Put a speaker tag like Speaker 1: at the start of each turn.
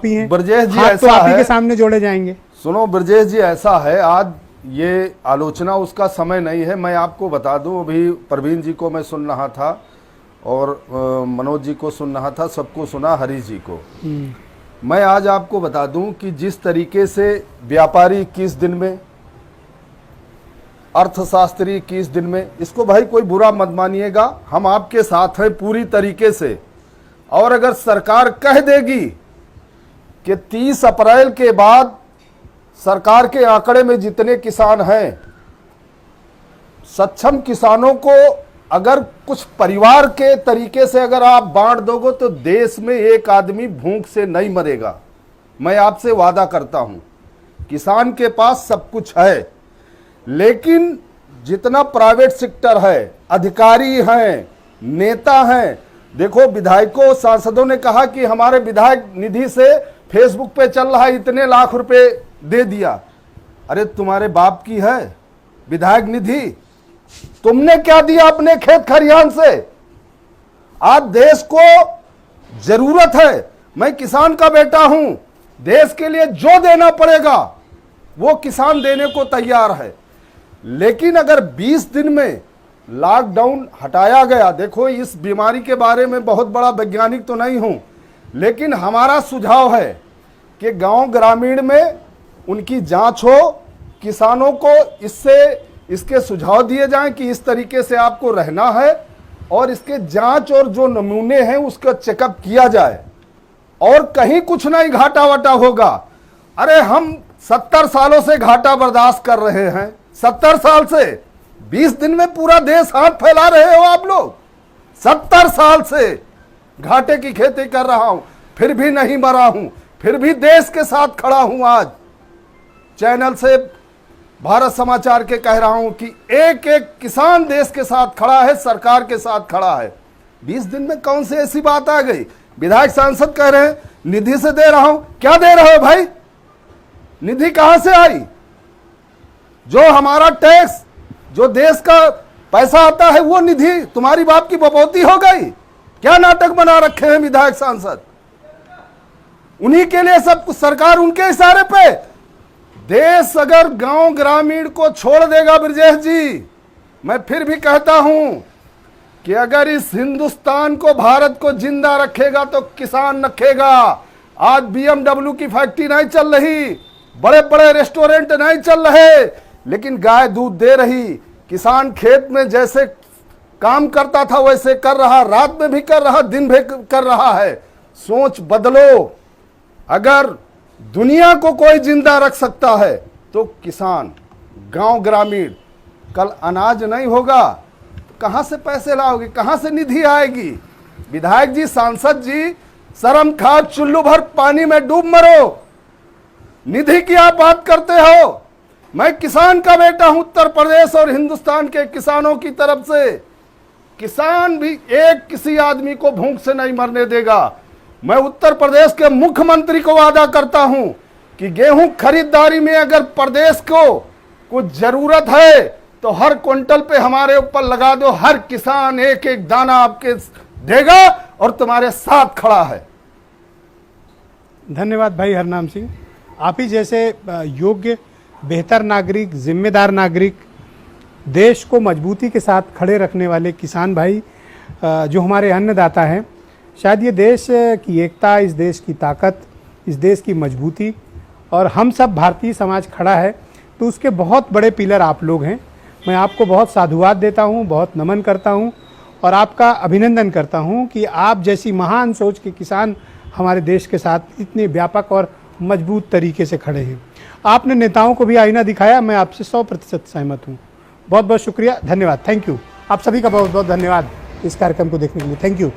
Speaker 1: ब्रजेश जी,
Speaker 2: हाथ
Speaker 1: ऐसा
Speaker 2: तो आप ही
Speaker 1: है
Speaker 2: के सामने जोड़े जाएंगे।
Speaker 1: सुनो ब्रजेश जी, ऐसा है, आज ये आलोचना उसका समय नहीं है। मैं आपको बता दूं, अभी प्रवीण जी को मैं सुन रहा था और मनोज जी को सुन रहा था, सबको सुना, हरीश जी को। मैं आज आपको बता दूं कि जिस तरीके से व्यापारी 21 दिन में, अर्थशास्त्री 21 दिन में, इसको भाई कोई बुरा मत मानिएगा, हम आपके साथ हैं पूरी तरीके से। और अगर सरकार कह देगी कि 30 अप्रैल के बाद सरकार के आंकड़े में जितने किसान हैं, सक्षम किसानों को अगर कुछ परिवार के तरीके से अगर आप बांट दोगे तो देश में एक आदमी भूख से नहीं मरेगा। मैं आपसे वादा करता हूं, किसान के पास सब कुछ है, लेकिन जितना प्राइवेट सेक्टर है, अधिकारी हैं, नेता हैं, देखो विधायकों सांसदों ने कहा कि हमारे विधायक निधि से फेसबुक पे चल रहा है, इतने लाख रुपए दे दिया। अरे तुम्हारे बाप की है विधायक निधि? तुमने क्या दिया अपने खेत खरियान से? आज देश को जरूरत है, मैं किसान का बेटा हूं, देश के लिए जो देना पड़ेगा वो किसान देने को तैयार है। लेकिन अगर 20 दिन में लॉकडाउन हटाया गया, देखो इस बीमारी के बारे में बहुत बड़ा वैज्ञानिक तो नहीं हूं, लेकिन हमारा सुझाव है कि गांव ग्रामीण में उनकी जांच हो, किसानों को इसके सुझाव दिए जाएं कि इस तरीके से आपको रहना है, और इसके जांच और जो नमूने हैं उसका चेकअप किया जाए, और कहीं कुछ नहीं घाटा वाटा होगा। अरे हम 70 सालों से घाटा बर्दाश्त कर रहे हैं, 70 साल से। 20 दिन में पूरा देश हाथ फैला रहे हो आप लोग। 70 साल से घाटे की खेती कर रहा हूं, फिर भी नहीं मरा हूं, फिर भी देश के साथ खड़ा हूं। आज चैनल से, भारत समाचार के कह रहा हूं कि एक एक किसान देश के साथ खड़ा है, सरकार के साथ खड़ा है। 20 दिन में कौन सी ऐसी बात आ गई? विधायक सांसद कह रहे हैं निधि से दे रहा हूं। क्या दे रहे हो भाई? निधि कहां से आई? जो हमारा टैक्स, जो देश का पैसा आता है, वो निधि तुम्हारी बाप की बपौती हो गई? क्या नाटक बना रखे हैं विधायक सांसद? उन्हीं के लिए सब कुछ, सरकार उनके इशारे पे। देश अगर गांव ग्रामीण को छोड़ देगा ब्रजेश जी, मैं फिर भी कहता हूं कि अगर इस हिंदुस्तान को, भारत को जिंदा रखेगा तो किसान रखेगा। आज BMW की फैक्ट्री नहीं चल रही, बड़े बड़े रेस्टोरेंट नहीं चल रहे, लेकिन गाय दूध दे रही। किसान खेत में जैसे काम करता था वैसे कर रहा, रात में भी कर रहा, दिन भी कर रहा है। सोच बदलो। अगर दुनिया को कोई जिंदा रख सकता है तो किसान, गांव ग्रामीण। कल अनाज नहीं होगा तो कहां से पैसे लाओगे, कहां से निधि आएगी? विधायक जी, सांसद जी, शर्म खा, चुल्लू भर पानी में डूब मरो। निधि की आप बात करते हो? मैं किसान का बेटा हूं, उत्तर प्रदेश और हिंदुस्तान के किसानों की तरफ से। किसान भी एक किसी आदमी को भूख से नहीं मरने देगा। मैं उत्तर प्रदेश के मुख्यमंत्री को वादा करता हूं कि गेहूं खरीदारी में अगर प्रदेश को कुछ जरूरत है तो हर क्विंटल पे हमारे ऊपर लगा दो, हर किसान एक एक दाना आपके देगा और तुम्हारे साथ खड़ा है।
Speaker 2: धन्यवाद भाई हरनाम सिंह। आप ही जैसे योग्य, बेहतर नागरिक, जिम्मेदार नागरिक, देश को मजबूती के साथ खड़े रखने वाले किसान भाई जो हमारे अन्नदाता हैं, शायद ये देश की एकता, इस देश की ताकत, इस देश की मजबूती, और हम सब भारतीय समाज खड़ा है तो उसके बहुत बड़े पिलर आप लोग हैं। मैं आपको बहुत साधुवाद देता हूँ, बहुत नमन करता हूँ और आपका अभिनंदन करता हूँ कि आप जैसी महान सोच के किसान हमारे देश के साथ इतने व्यापक और मजबूत तरीके से खड़े हैं। आपने नेताओं को भी आईना दिखाया, मैं आपसे 100% सहमत हूँ। बहुत बहुत शुक्रिया, धन्यवाद, थैंक यू। आप सभी का बहुत बहुत धन्यवाद इस कार्यक्रम को देखने के लिए, थैंक यू।